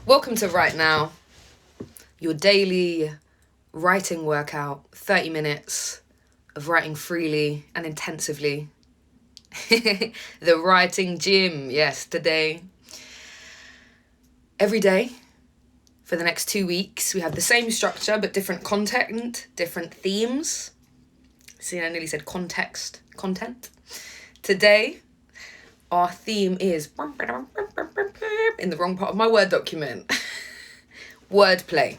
Welcome to Right Now, your daily writing workout, 30 minutes of writing freely and intensively. The writing gym, yes, today. Every day for the next 2 weeks, we have the same structure but different content, different themes. See, I nearly said content. Today, our theme is in the wrong part of my Word document. Wordplay.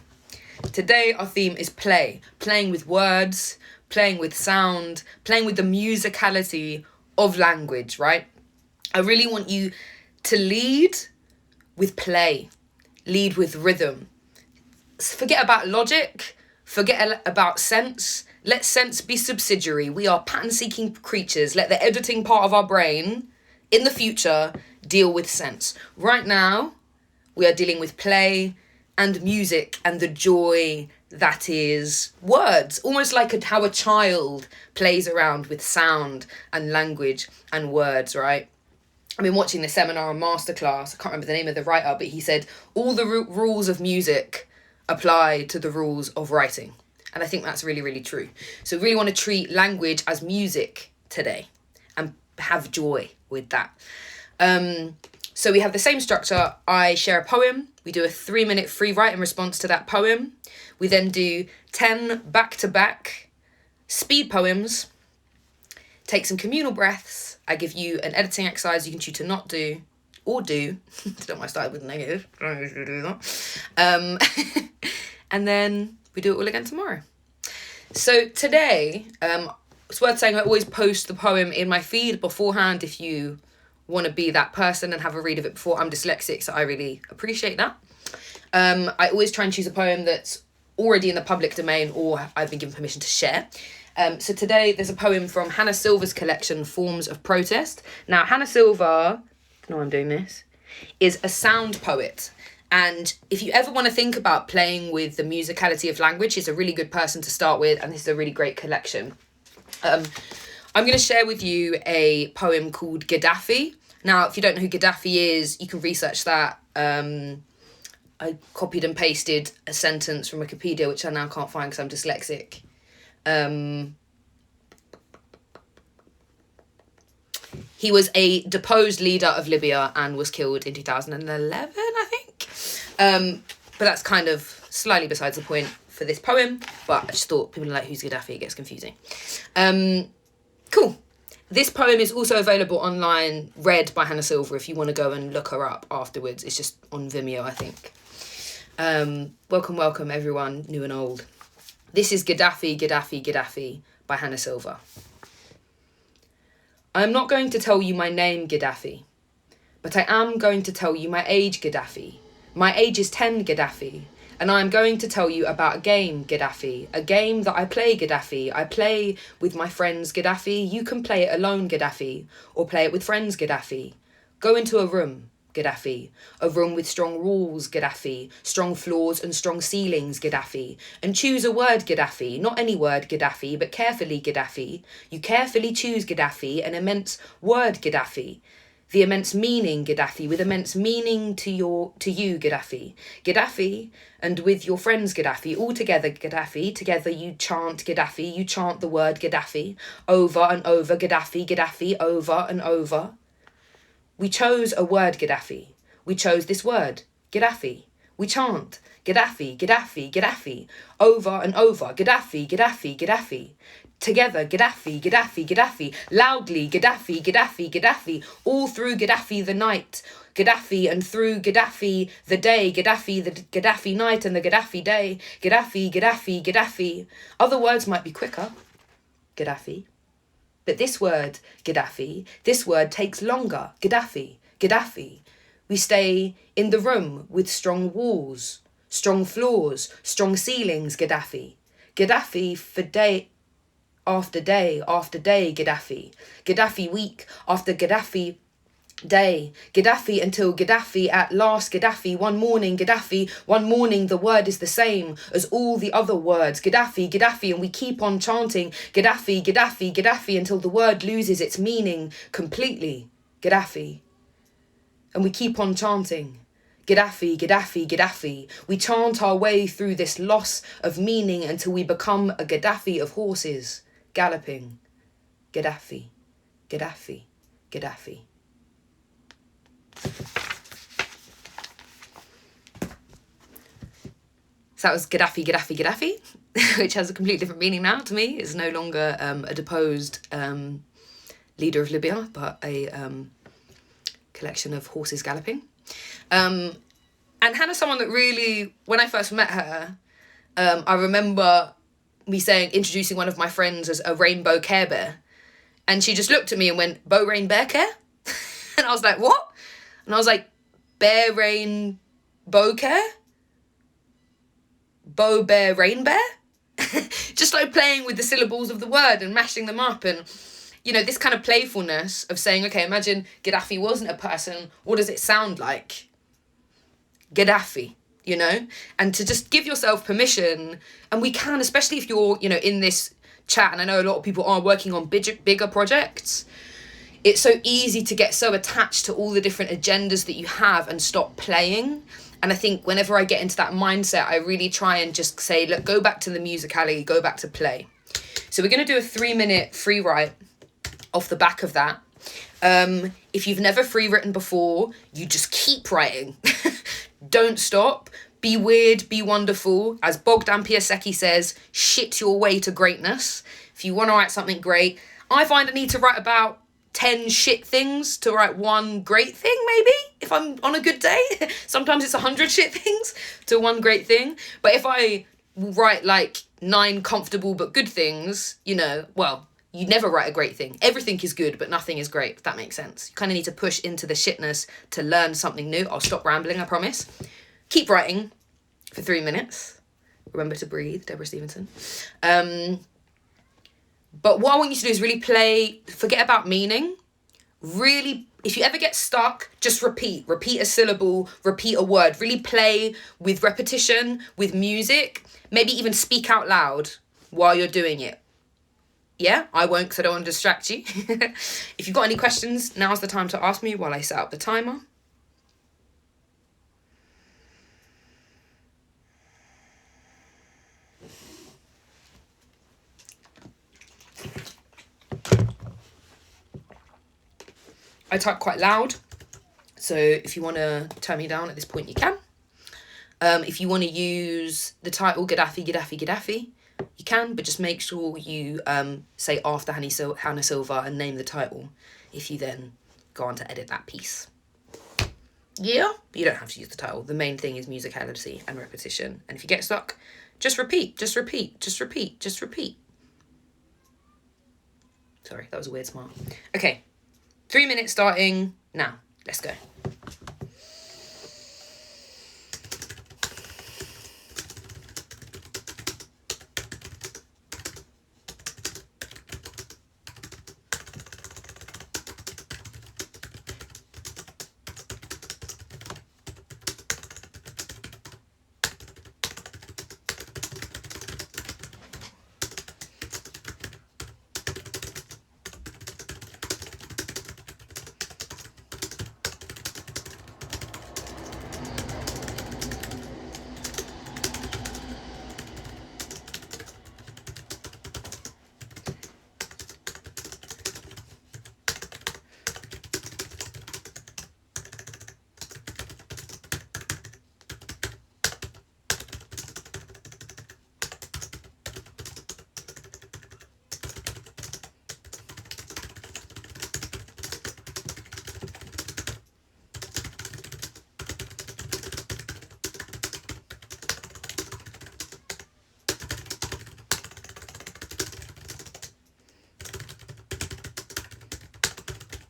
Today, our theme is play. Playing with words, playing with sound, playing with the musicality of language, right? I really want you to lead with play. Lead with rhythm. Forget about logic. Forget about sense. Let sense be subsidiary. We are pattern-seeking creatures. Let the editing part of our brain in the future deal with sense. Right now, we are dealing with play and music and the joy that is words. Almost like how a child plays around with sound and language and words, right? I've been watching this seminar and masterclass. I can't remember the name of the writer, but he said all the rules of music apply to the rules of writing. And I think that's really, really true. So really want to treat language as music today and have joy with that. So we have the same structure. I share a poem. We do a 3-minute free write in response to that poem. We then do 10 back-to-back speed poems. Take some communal breaths. I give you an editing exercise you can choose to not do or do. Don't mind starting with negative. Don't usually do that. And then we do it all again tomorrow. So today, it's worth saying I always post the poem in my feed beforehand if you want to be that person and have a read of it before. I'm dyslexic, so I really appreciate that. I always try and choose a poem that's already in the public domain or I've been given permission to share. So today there's a poem from Hannah Silver's collection, Forms of Protest. Now, Hannah Silver, I know I'm doing this, is a sound poet. And if you ever want to think about playing with the musicality of language, she's a really good person to start with, and this is a really great collection. I'm going to share with you a poem called Gaddafi. Now, if you don't know who Gaddafi is, you can research that. I copied and pasted a sentence from Wikipedia, which I now can't find because I'm dyslexic. He was a deposed leader of Libya and was killed in 2011, I think. But that's kind of slightly besides the point for this poem. But I just thought people are like, who's Gaddafi? It gets confusing. Cool. This poem is also available online, read by Hannah Silver, if you want to go and look her up afterwards. It's just on Vimeo, I think. Welcome, everyone, new and old. This is Gaddafi by Hannah Silver. I am not going to tell you my name, Gaddafi, but I am going to tell you my age, Gaddafi. My age is 10, Gaddafi, and I am going to tell you about a game, Gaddafi, a game that I play, Gaddafi. I play with my friends, Gaddafi. You can play it alone, Gaddafi, or play it with friends, Gaddafi. Go into a room, Gaddafi, a room with strong walls, Gaddafi, strong floors and strong ceilings, Gaddafi, and choose a word, Gaddafi, not any word, Gaddafi, but carefully, Gaddafi. You carefully choose, Gaddafi, an immense word, Gaddafi. The immense meaning, Gaddafi, with immense meaning to you, Gaddafi. Gaddafi, and with your friends, Gaddafi, all together, Gaddafi. Together you chant, Gaddafi, you chant the word, Gaddafi, over and over, Gaddafi, over and over. We chose a word, Gaddafi. We chose this word, Gaddafi. We chant, Gaddafi, over and over, Gaddafi. Together, Gaddafi, loudly, Gaddafi, all through Gaddafi the night, Gaddafi and through Gaddafi the day, Gaddafi the Gaddafi night and the Gaddafi day, Gaddafi. Other words might be quicker, Gaddafi. But this word, Gaddafi, this word takes longer, Gaddafi. We stay in the room with strong walls, strong floors, strong ceilings, Gaddafi. Gaddafi for day after day after day, Gaddafi. Gaddafi week after Gaddafi day. Gaddafi until Gaddafi at last, Gaddafi. One morning the word is the same as all the other words. Gaddafi, and we keep on chanting Gaddafi until the word loses its meaning completely. Gaddafi. And we keep on chanting Gaddafi, Gaddafi, Gaddafi. We chant our way through this loss of meaning until we become a Gaddafi of horses, galloping. Gaddafi, Gaddafi, Gaddafi. So that was Gaddafi, Gaddafi, Gaddafi, which has a completely different meaning now to me. It's no longer a deposed leader of Libya, but a collection of horses galloping. And Hannah's someone that really, when I first met her, I remember me introducing one of my friends as a rainbow Care Bear. And she just looked at me and went, Bow Rain Bear Care? And I was like, what? And I was like, Bear Rain Bow Care? Bow Bear Rain Bear? Just like playing with the syllables of the word and mashing them up. And, you know, this kind of playfulness of saying, okay, imagine Gaddafi wasn't a person. What does it sound like? Gaddafi, you know? And to just give yourself permission. And we can, especially if you're, you know, in this chat, and I know a lot of people are working on bigger projects. It's so easy to get so attached to all the different agendas that you have and stop playing. And I think whenever I get into that mindset, I really try and just say, look, go back to the musicality, go back to play. So we're going to do a 3-minute free write off the back of that. If you've never free written before, you just keep writing. Don't stop. Be weird, be wonderful. As Bogdan Piasecki says, shit your way to greatness. If you want to write something great, I find I need to write about 10 shit things to write one great thing, maybe, if I'm on a good day. Sometimes it's 100 shit things to one great thing. But if I write like 9 comfortable but good things, you know, well, you never write a great thing. Everything is good, but nothing is great, if that makes sense. You kind of need to push into the shitness to learn something new. I'll stop rambling, I promise. Keep writing for 3 minutes. Remember to breathe, Deborah Stevenson. But what I want you to do is really play, forget about meaning. Really, if you ever get stuck, just repeat. Repeat a syllable, repeat a word. Really play with repetition, with music. Maybe even speak out loud while you're doing it. Yeah, I won't because I don't want to distract you. If you've got any questions, now's the time to ask me while I set up the timer. I type quite loud, so if you want to turn me down at this point, you can. If you want to use the title Gaddafi, Gaddafi, Gaddafi, you can, but just make sure you say after Hannah Silva and name the title if you then go on to edit that piece. Yeah, but you don't have to use the title. The main thing is musicality and repetition. And if you get stuck, just repeat, just repeat, just repeat, just repeat. Sorry, that was a weird smile. Okay. 3 minutes starting now. Let's go.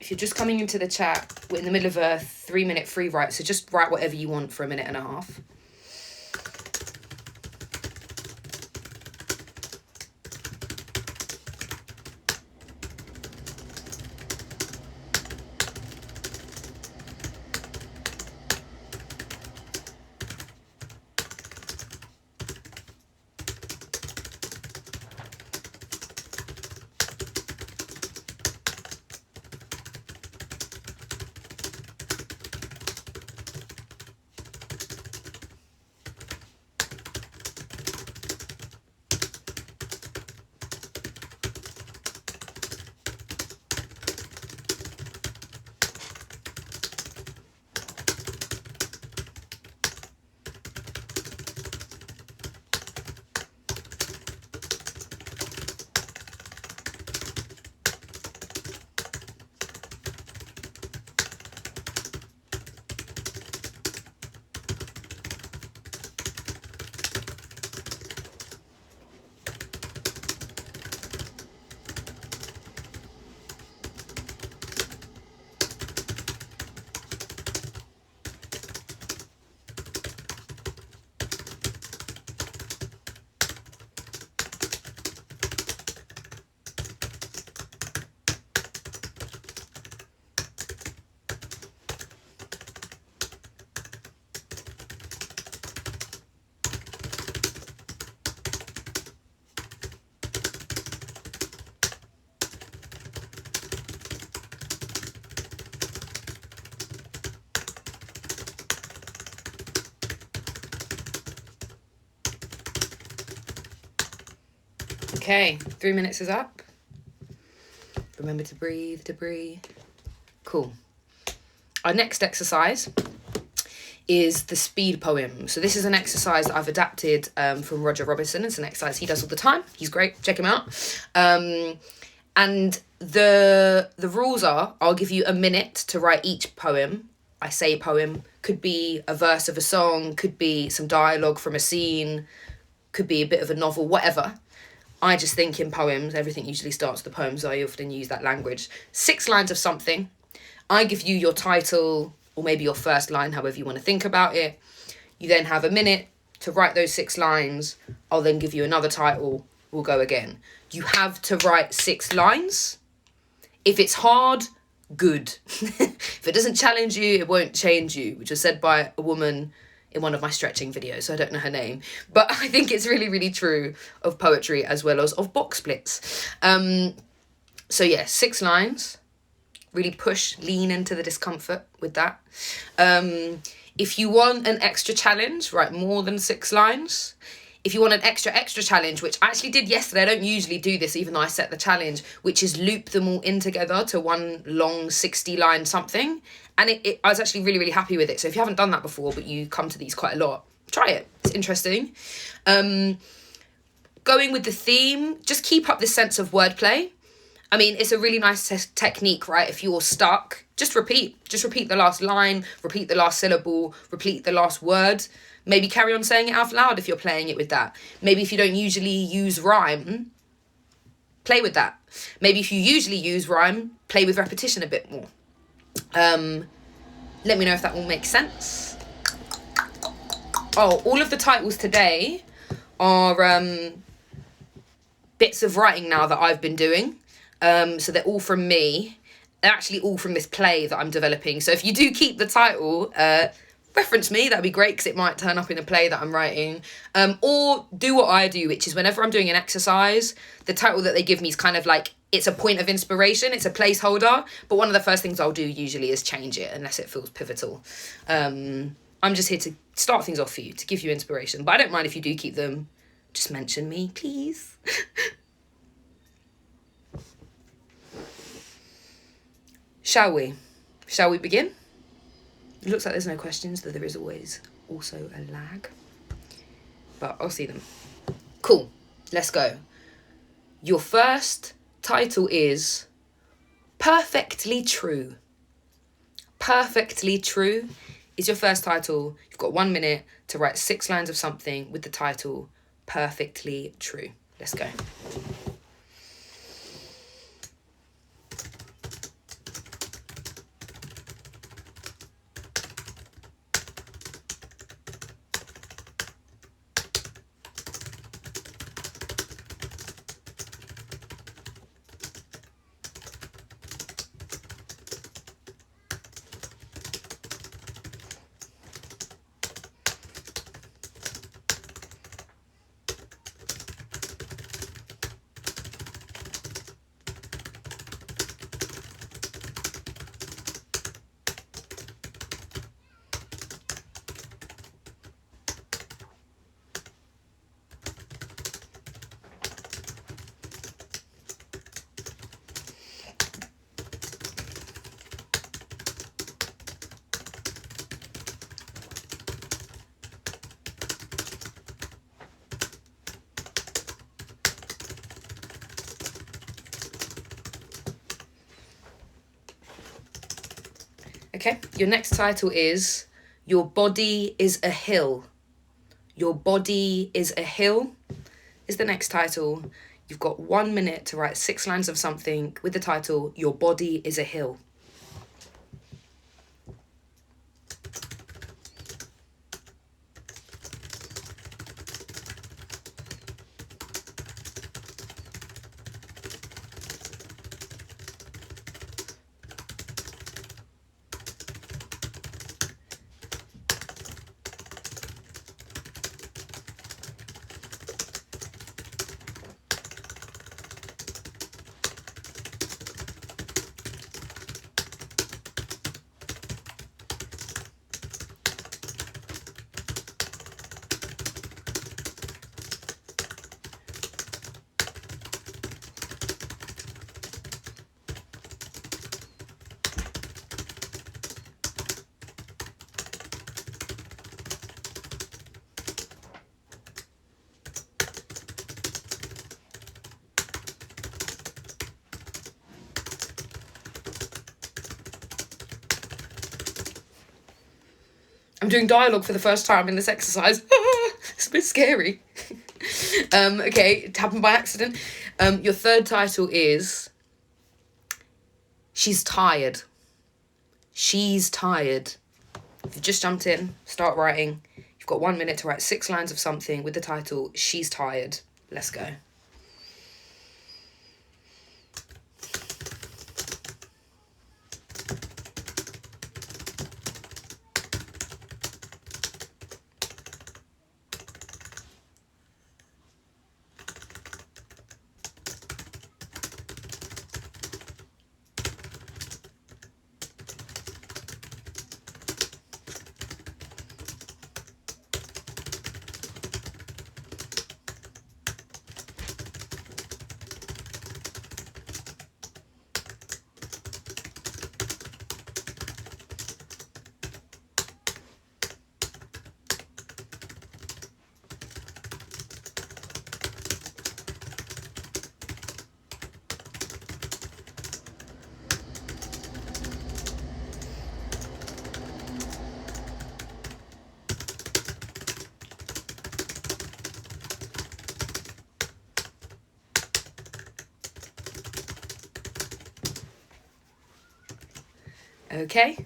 If you're just coming into the chat, we're in the middle of a 3-minute free write, so just write whatever you want for 1.5 minutes. Okay, 3 minutes is up. Remember to breathe, to breathe. Cool. Our next exercise is the speed poem. So this is an exercise that I've adapted from Roger Robinson. It's an exercise he does all the time. He's great. Check him out. And the rules are, I'll give you a minute to write each poem. I say poem. Could be a verse of a song. Could be some dialogue from a scene. Could be a bit of a novel, whatever. I just think in poems, everything usually starts with the poems. I often use that language. 6 lines of something. I give you your title, or maybe your first line, however you want to think about it. You then have a minute to write those 6 lines. I'll then give you another title. We'll go again. You have to write 6 lines. If it's hard, good. If it doesn't challenge you, it won't change you, which was said by a woman in one of my stretching videos, so I don't know her name. But I think it's really, really true of poetry as well as of box splits. So yeah, 6 lines. Really push, lean into the discomfort with that. If you want an extra challenge, write more than 6 lines. If you want an extra challenge, which I actually did yesterday, I don't usually do this even though I set the challenge, which is loop them all in together to one long 60-line something. And I was actually really, really happy with it. So if you haven't done that before, but you come to these quite a lot, try it. It's interesting. Going with the theme, just keep up this sense of wordplay. I mean, it's a really nice technique, right? If you're stuck, just repeat. Just repeat the last line, repeat the last syllable, repeat the last word. Maybe carry on saying it out loud if you're playing it with that. Maybe if you don't usually use rhyme, play with that. Maybe if you usually use rhyme, play with repetition a bit more. Let me know if that all makes sense. Oh, all of the titles today are bits of writing now that I've been doing. So they're all from me. They're actually all from this play that I'm developing. So if you do keep the title, reference me, that'd be great, because it might turn up in a play that I'm writing. Or do what I do, which is whenever I'm doing an exercise, the title that they give me is kind of like, it's a point of inspiration, it's a placeholder, but one of the first things I'll do usually is change it unless it feels pivotal. I'm just here to start things off for you, to give you inspiration, but I don't mind if you do keep them. Just mention me, please. Shall we begin? It looks like there's no questions, though there is always also a lag. But I'll see them. Cool. Let's go. Your first title is Perfectly True. Perfectly True is your first title. You've got 1 minute to write 6 lines of something with the title Perfectly True. Let's go. Okay, your next title is Your Body is a Hill. Your Body is a Hill is the next title. You've got 1 minute to write 6 lines of something with the title Your Body is a Hill. I'm doing dialogue for the first time in this exercise. It's a bit scary. Okay, it happened by accident. Your third title is She's Tired. She's tired. If you've just jumped in, start writing. You've got 1 minute to write 6 lines of something with the title She's Tired. Let's go. Okay,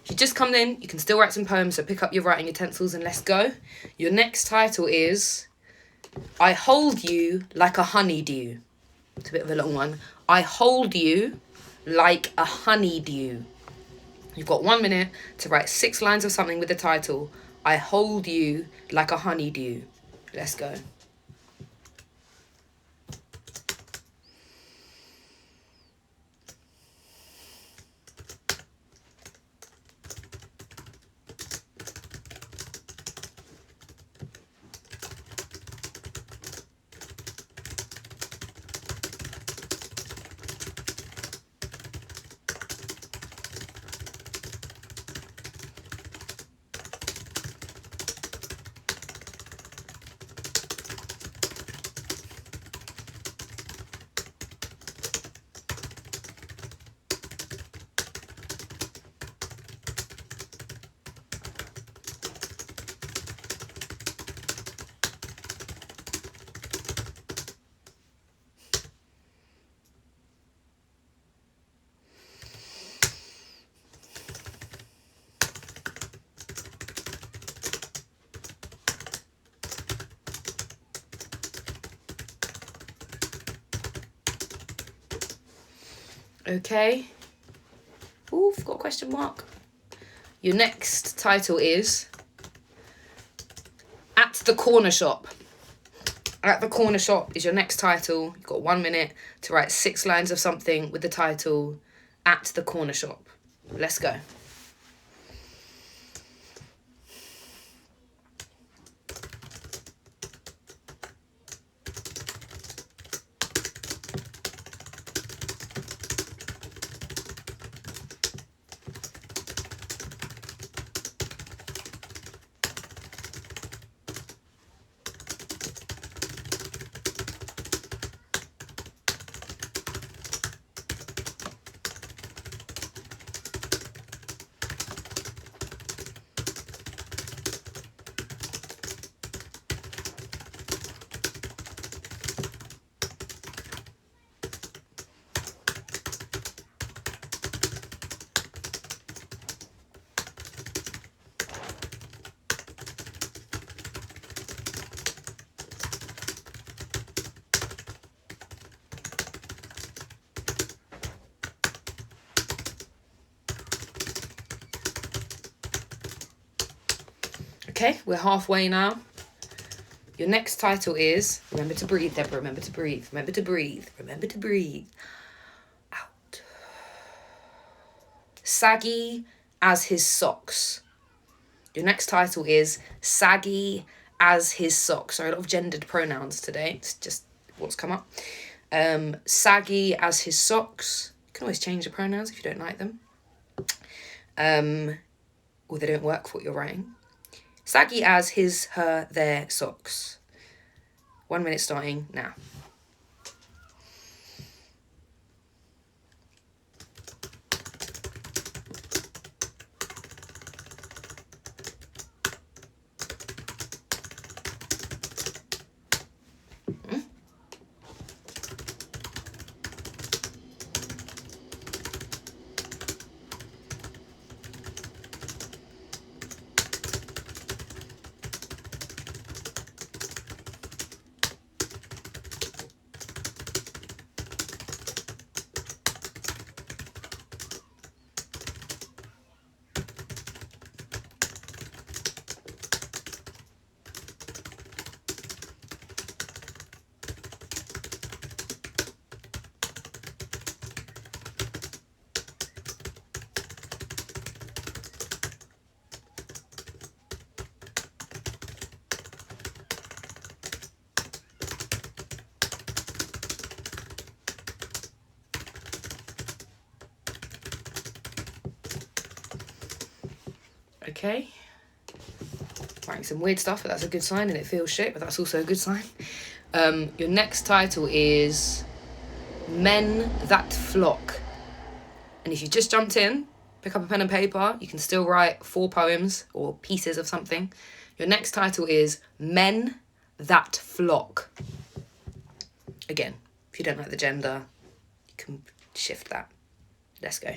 if you just come in, you can still write some poems, so pick up your writing utensils and let's go. Your next title is I Hold You Like a Honeydew. It's a bit of a long one. I hold you like a honeydew. You've got 1 minute to write 6 lines of something with the title I hold you like a honeydew. Let's go. Okay. Ooh, forgot a question mark. Your next title is At the Corner Shop. At the Corner Shop is your next title. You've got 1 minute to write 6 lines of something with the title At the Corner Shop. Let's go. Okay, we're halfway now. Your next title is, remember to breathe, Deborah, remember to breathe, remember to breathe, remember to breathe. Out. Saggy as his socks. Your next title is Saggy as his socks. Sorry, a lot of gendered pronouns today. It's just what's come up. Saggy as his socks. You can always change the pronouns if you don't like them. Or they don't work for what you're writing. Saggy as his, her, their socks. 1 minute starting now. Okay. Writing some weird stuff, but that's a good sign, and it feels shit, but that's also a good sign. Your next title is Men That Flock. And if you just jumped in, pick up a pen and paper, you can still write 4 poems or pieces of something. Your next title is Men That Flock. Again, if you don't like the gender, you can shift that. Let's go.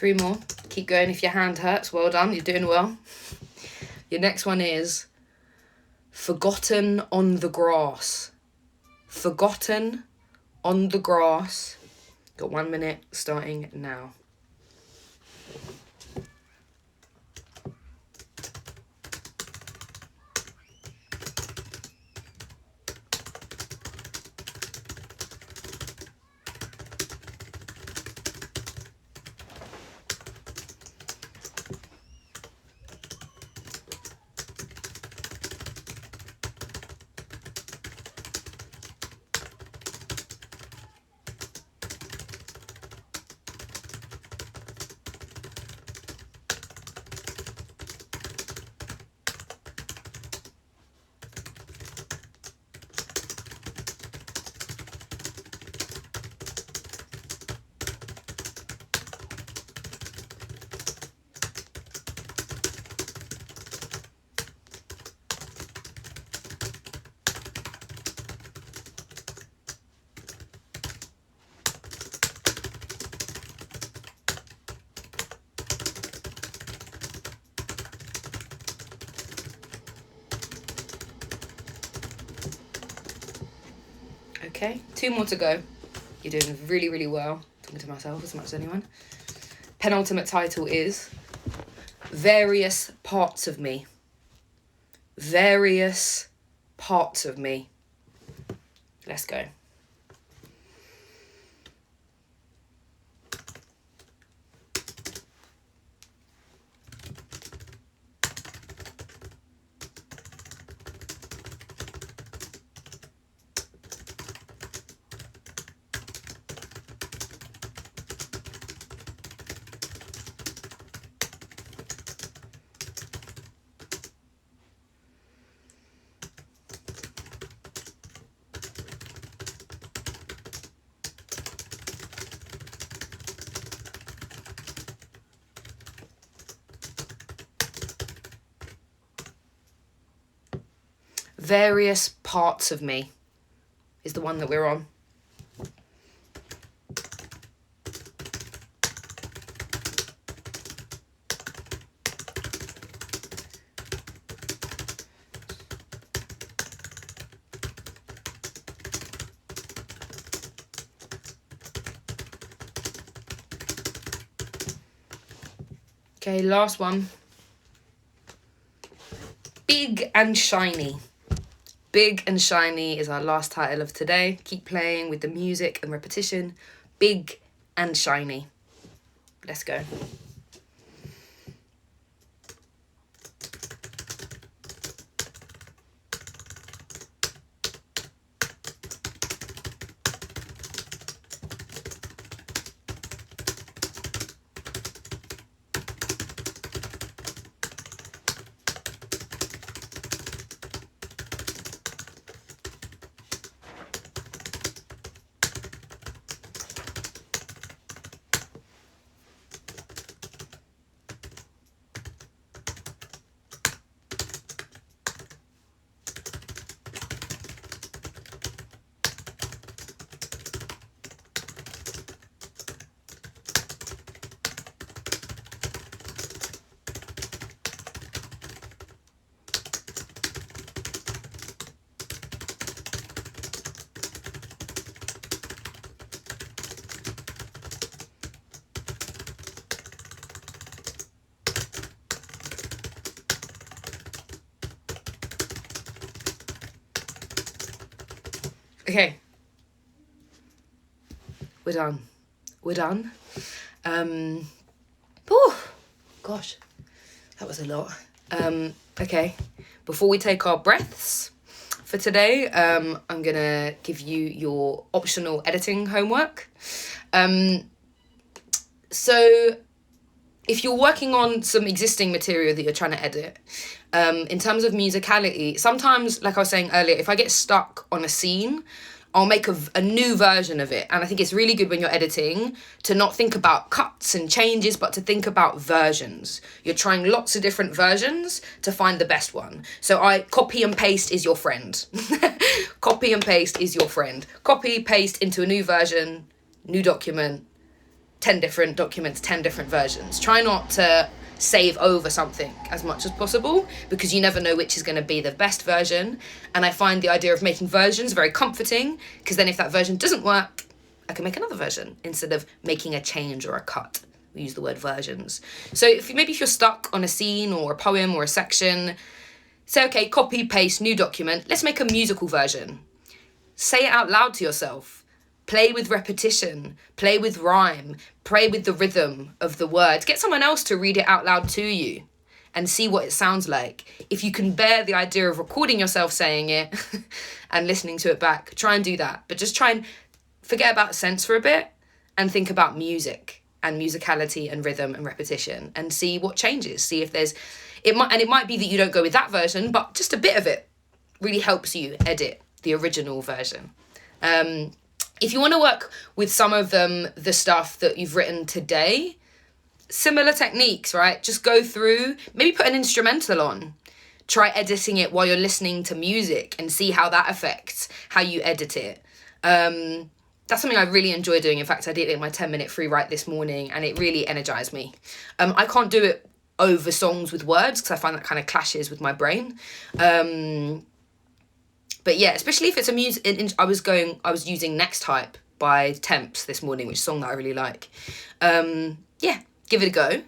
Three more. Keep going if your hand hurts. Well done, you're doing well. Your next one is Forgotten on the Grass. Forgotten on the Grass. Got 1 minute starting now. Okay, 2 more to go. You're doing really, really well. Talking to myself as much as anyone. Penultimate title is Various Parts of Me. Various Parts of Me. Let's go. Various Parts of Me is the one that we're on. Okay, last one. Big and Shiny. Big and Shiny is our last title of today. Keep playing with the music and repetition. Big and Shiny. Let's go. Okay. We're done. We're done. Gosh, that was a lot. Okay. Before we take our breaths for today, I'm gonna give you your optional editing homework. So if you're working on some existing material that you're trying to edit, in terms of musicality, sometimes, like I was saying earlier, if I get stuck on a scene, I'll make a new version of it. And I think it's really good when you're editing to not think about cuts and changes, but to think about versions. You're trying lots of different versions to find the best one. So copy and paste is your friend. Copy and paste is your friend. Copy, paste into a new version, new document, 10 different documents, 10 different versions. Try not to save over something as much as possible, because you never know which is going to be the best version. And I find the idea of making versions very comforting, because then if that version doesn't work, I can make another version instead of making a change or a cut. We use the word versions. So if you're stuck on a scene or a poem or a section, say, okay, copy, paste, new document, let's make a musical version. Say it out loud to yourself. Play with repetition, play with rhyme, play with the rhythm of the words. Get someone else to read it out loud to you and see what it sounds like. If you can bear the idea of recording yourself saying it and listening to it back, try and do that. But just try and forget about sense for a bit and think about music and musicality and rhythm and repetition and see what changes. See if there's... It might be that you don't go with that version, but just a bit of it really helps you edit the original version. If you want to work with some of the stuff that you've written today, similar techniques, right? Just go through, maybe put an instrumental on. Try editing it while you're listening to music and see how that affects how you edit it. That's something I really enjoy doing. In fact, I did it in my 10-minute free write this morning and it really energized me. I can't do it over songs with words because I find that kind of clashes with my brain. But yeah, especially if it's a music, I was using Next Hype by Temps this morning, which is a song that I really like. Yeah, give it a go.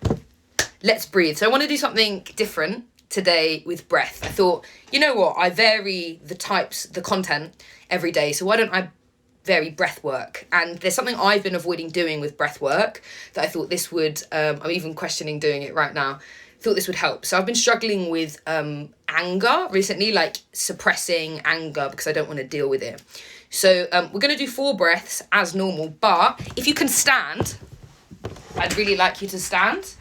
Let's breathe. So I want to do something different today with breath. I thought, you know what? I vary the content every day. So why don't I vary breath work? And there's something I've been avoiding doing with breath work that I thought this would, I'm even questioning doing it right now. Thought this would help. So I've been struggling with anger recently, like suppressing anger because I don't want to deal with it. So we're going to do 4 breaths as normal, but if you can stand, I'd really like you to stand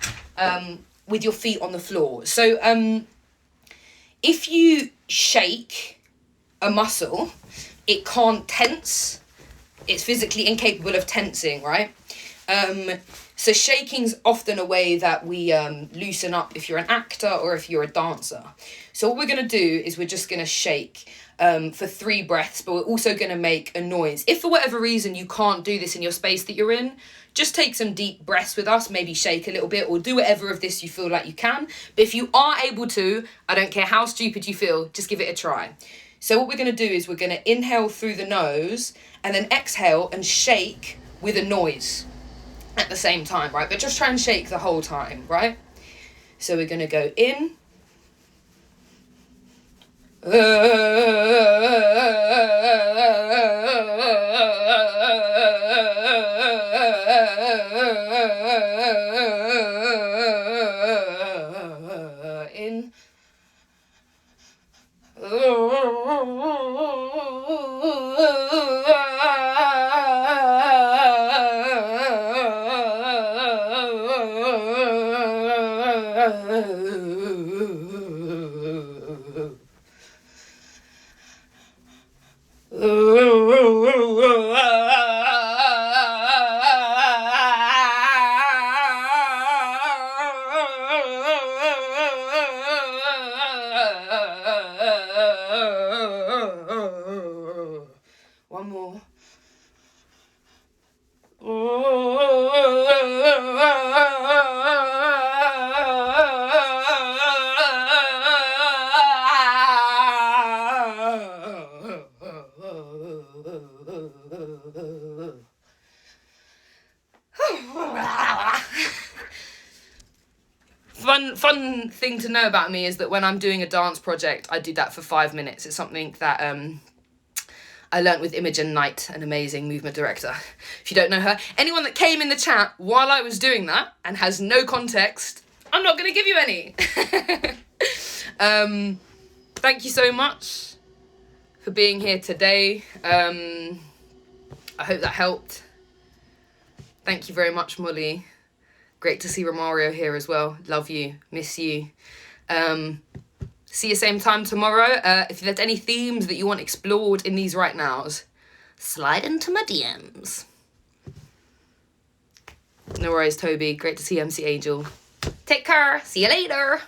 with your feet on the floor. So if you shake a muscle, it can't tense. It's physically incapable of tensing, right? So shaking's often a way that we loosen up if you're an actor or if you're a dancer. So what we're going to do is we're just going to shake for 3 breaths, but we're also going to make a noise. If for whatever reason you can't do this in your space that you're in, just take some deep breaths with us, maybe shake a little bit or do whatever of this you feel like you can. But if you are able to, I don't care how stupid you feel, just give it a try. So what we're going to do is we're going to inhale through the nose and then exhale and shake with a noise at the same time, right? But just try and shake the whole time, right? So we're going to go in. In. One more. Fun thing to know about me is that when I'm doing a dance project, I do that for 5 minutes. It's something that I learnt with Imogen Knight, an amazing movement director. If you don't know her, anyone that came in the chat while I was doing that and has no context, I'm not going to give you any. Thank you so much for being here today. I hope that helped. Thank you very much, Molly. Great to see Romario here as well. Love you. Miss you. See you same time tomorrow. If there's any themes that you want explored in these right nows, slide into my DMs. No worries, Toby. Great to see you, MC Angel. Take care. See you later.